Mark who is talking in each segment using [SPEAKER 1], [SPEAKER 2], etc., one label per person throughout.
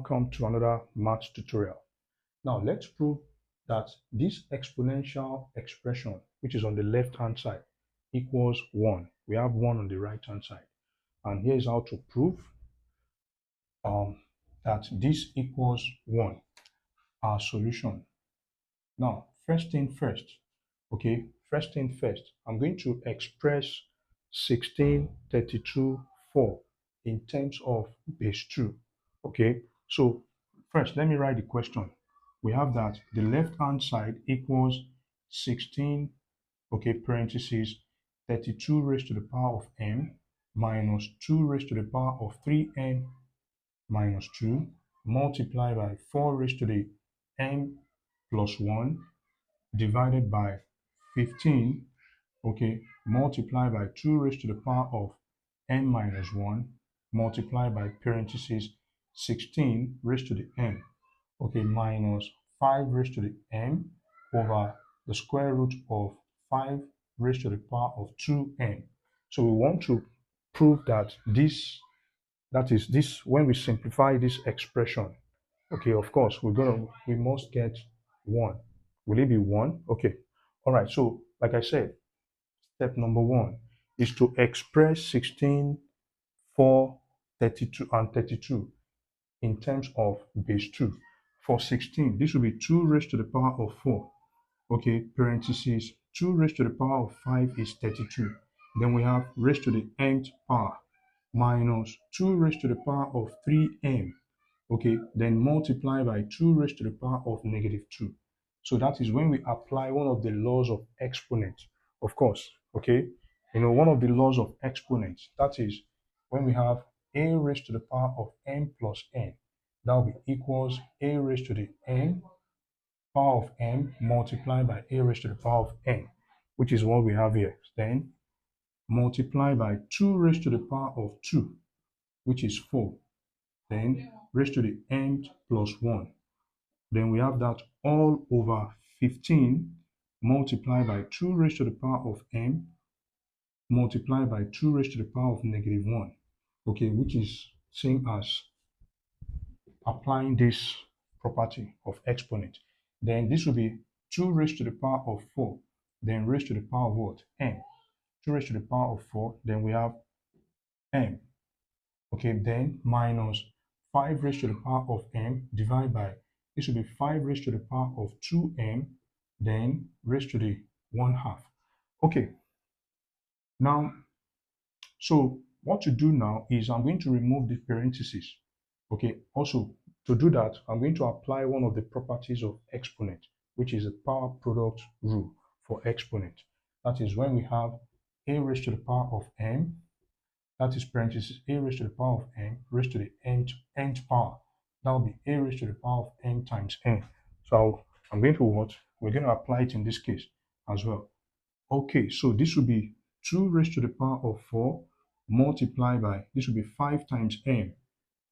[SPEAKER 1] Welcome to another math tutorial. Now let's prove that this exponential expression, which is on the left hand side, equals 1. We have 1 on the right hand side. And here's how to prove that this equals 1, our solution. Now, first thing first, I'm going to express 16, 32, 4 in terms of base 2. Okay, so first let me write the question. We have that the left hand side equals 16, parentheses 32 raised to the power of m minus 2 raised to the power of 3n minus 2 multiplied by 4 raised to the m plus 1 divided by 15, multiplied by 2 raised to the power of n minus 1 multiplied by parentheses 16 raised to the n, minus 5 raised to the m over the square root of 5 raised to the power of 2n. So we want to prove that this, when we simplify this expression, of course, we must get 1. Will it be 1? Okay. All right. So, like I said, step number 1 is to express 16, 4, 32, and 32 in terms of base 2. For 16, this will be 2 raised to the power of 4. Parentheses 2 raised to the power of 5 is 32. Then we have raised to the nth power minus 2 raised to the power of 3m. Then multiply by 2 raised to the power of negative 2. So that is when we apply one of the laws of exponents, of course. One of the laws of exponents, that is when we have a raised to the power of m plus n, that will be equals a raised to the n power of m multiplied by a raised to the power of n, which is what we have here. Then multiply by 2 raised to the power of 2, which is 4. Then raised to the n plus 1. Then we have that all over 15 multiplied by 2 raised to the power of n multiplied by 2 raised to the power of negative 1. Which is same as applying this property of exponent. Then this will be 2 raised to the power of 4, then raised to the power of what? n. 2 raised to the power of 4, then we have m. Then minus 5 raised to the power of m divided by, this will be 5 raised to the power of 2m, then raised to the 1/2. Now, so what to do now is I'm going to remove the parentheses. Also, to do that, I'm going to apply one of the properties of exponent, which is a power product rule for exponent. That is when we have a raised to the power of m, that is parentheses a raised to the power of m raised to the nth power. That will be a raised to the power of n times n. So I'm going to we're going to apply it in this case as well. So this will be 2 raised to the power of 4 multiplied by, this will be 5 times m,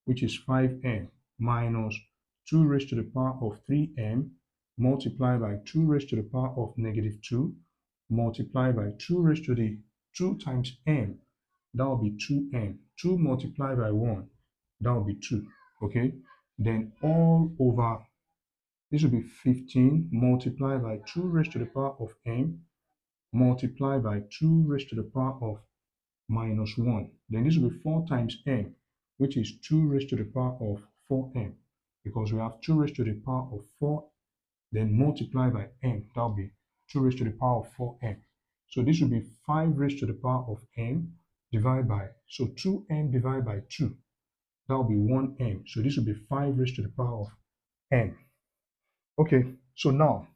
[SPEAKER 1] which is 5m, minus 2 raised to the power of 3m multiplied by 2 raised to the power of negative 2 multiplied by 2 raised to the 2 times m. That will be 2m. 2 multiplied by 1, that will be 2. Then all over, this will be 15 multiplied by 2 raised to the power of m multiplied by 2 raised to the power of minus 1. Then this will be 4 times m, which is 2 raised to the power of 4m, because we have 2 raised to the power of 4, then multiply by m, that will be 2 raised to the power of 4m. So this will be 5 raised to the power of m divided by, so 2m divided by 2, that will be 1m. So this will be 5 raised to the power of m. So now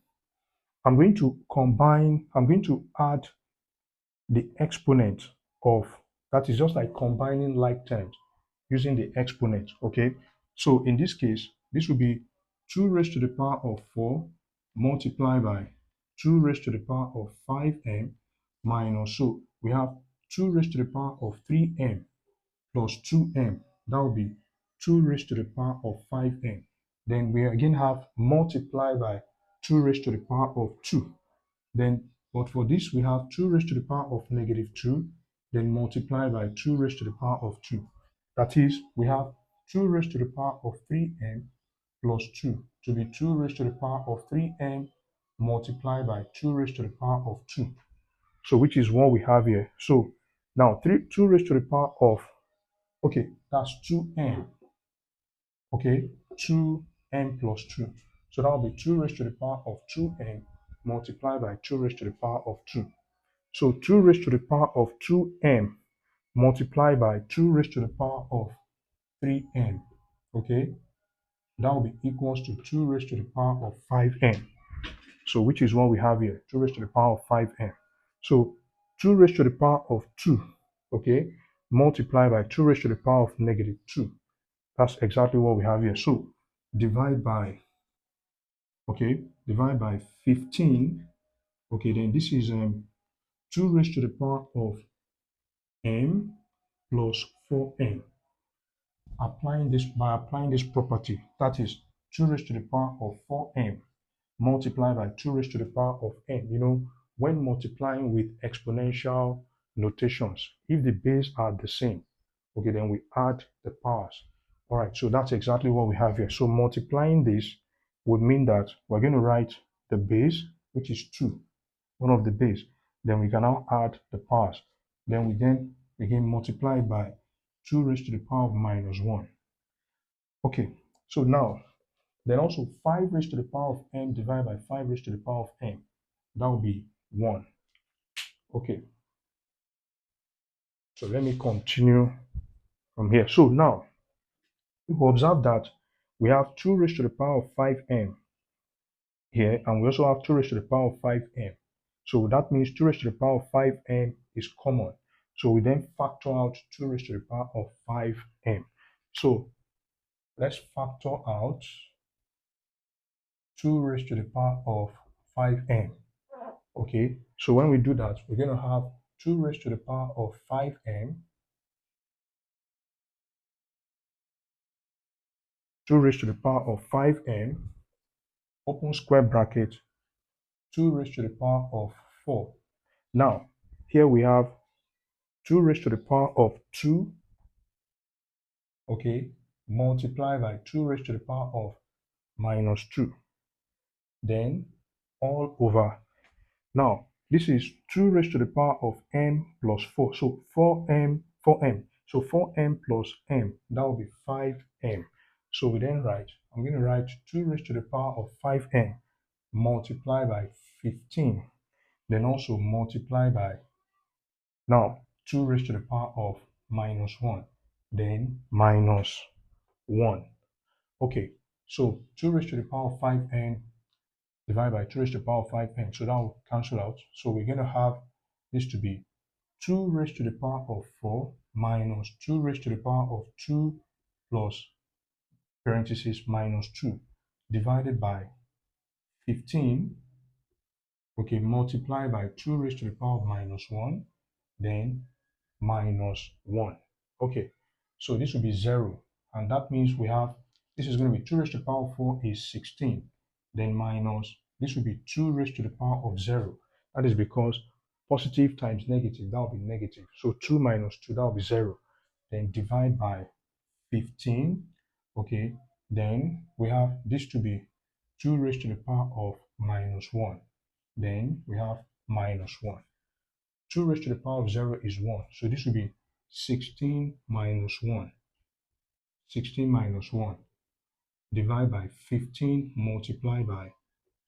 [SPEAKER 1] I'm going to add the exponent of, that is just like combining like terms using the exponent. So in this case, this will be 2 raised to the power of 4 multiplied by 2 raised to the power of 5m minus, so we have 2 raised to the power of 3m plus 2m. That will be 2 raised to the power of 5m. Then we again have multiply by 2 raised to the power of 2. Then, but for this, we have 2 raised to the power of negative 2, then multiply by 2 raised to the power of 2. That is, we have 2 raised to the power of 3m plus 2 to be 2 raised to the power of 3m multiplied by 2 raised to the power of 2. So which is what we have here. So now 2 raised to the power of, okay, that's 2m. Okay, 2m plus 2. So that will be 2 raised to the power of 2m multiplied by 2 raised to the power of 2. So 2 raised to the power of 2m multiplied by 2 raised to the power of 3m. Okay, that will be equals to 2 raised to the power of 5m. So which is what we have here, 2 raised to the power of 5m. So 2 raised to the power of 2, okay, multiplied by 2 raised to the power of negative 2. That's exactly what we have here. So divide by, okay, divide by 15. Okay, then this is 2 raised to the power of m plus 4m. Applying this property, that is 2 raised to the power of 4m multiplied by 2 raised to the power of n. You know, when multiplying with exponential notations, if the base are the same, okay, then we add the powers. All right, so that's exactly what we have here. So multiplying this would mean that we're going to write the base, which is 2, one of the base. Then we can now add the powers. Then we then again multiply by 2 raised to the power of minus 1. Okay, so now then also 5 raised to the power of m divided by 5 raised to the power of m. That will be 1. Okay, so let me continue from here. So now we will observe that we have 2 raised to the power of 5m here, and we also have 2 raised to the power of 5m. So that means 2 raised to the power of 5m is common. So we then factor out 2 raised to the power of 5m. So let's factor out 2 raised to the power of 5m. Okay, so when we do that, we're going to have 2 raised to the power of 5m, 2 raised to the power of 5m, open square bracket, 2 raised to the power of 4. Now, here we have 2 raised to the power of 2, okay, multiplied by 2 raised to the power of minus 2. Then, all over. Now, this is 2 raised to the power of m plus 4. So 4m. So 4m plus m, that will be 5m. So we then write, I'm going to write 2 raised to the power of 5m multiplied by 15. Then also multiply by, now 2 raised to the power of minus 1. Then minus 1. Okay, so 2 raised to the power of 5m divided by 2 raised to the power of 5m. So that will cancel out. So we're going to have this to be 2 raised to the power of 4 minus 2 raised to the power of 2 plus parenthesis minus 2 divided by 15, okay, multiply by 2 raised to the power of minus 1, then minus 1. Okay, so this will be 0, and that means we have, this is going to be 2 raised to the power of 4 is 16, then minus, this will be 2 raised to the power of 0. That is because positive times negative, that will be negative. So 2 minus 2, that will be 0. Then divide by 15, okay, then we have this to be 2 raised to the power of minus 1. Then we have minus 1. 2 raised to the power of 0 is 1. So this will be 16 minus 1. 16 minus 1 divided by 15 multiplied by,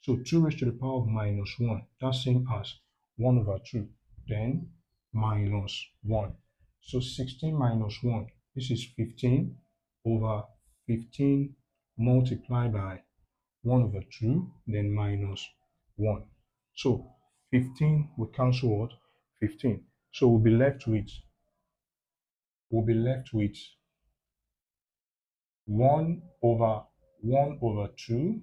[SPEAKER 1] so 2 raised to the power of minus 1. That's same as 1 over 2. Then minus 1. So 16 minus 1. This is 15 over 15 multiplied by 1 over 2, then minus 1. So 15 will cancel what? 15. So we'll be left with 1 over 2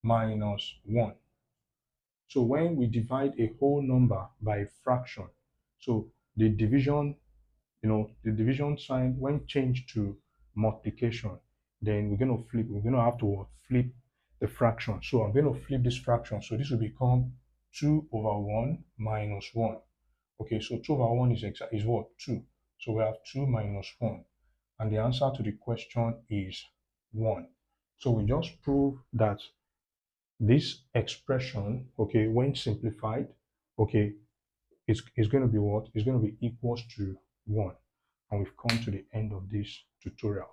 [SPEAKER 1] minus 1. So when we divide a whole number by a fraction, so the division, the division sign, when changed to multiplication, then we're going to have to flip the fraction. So I'm going to flip this fraction. So this will become 2 over 1 minus 1. Okay, so 2 over 1 is what? 2. So we have 2 minus 1. and the answer to the question is 1. So we just prove that this expression, okay, when simplified, okay, is going to be what? It's going to be equals to 1. And we've come to the end of this tutorial.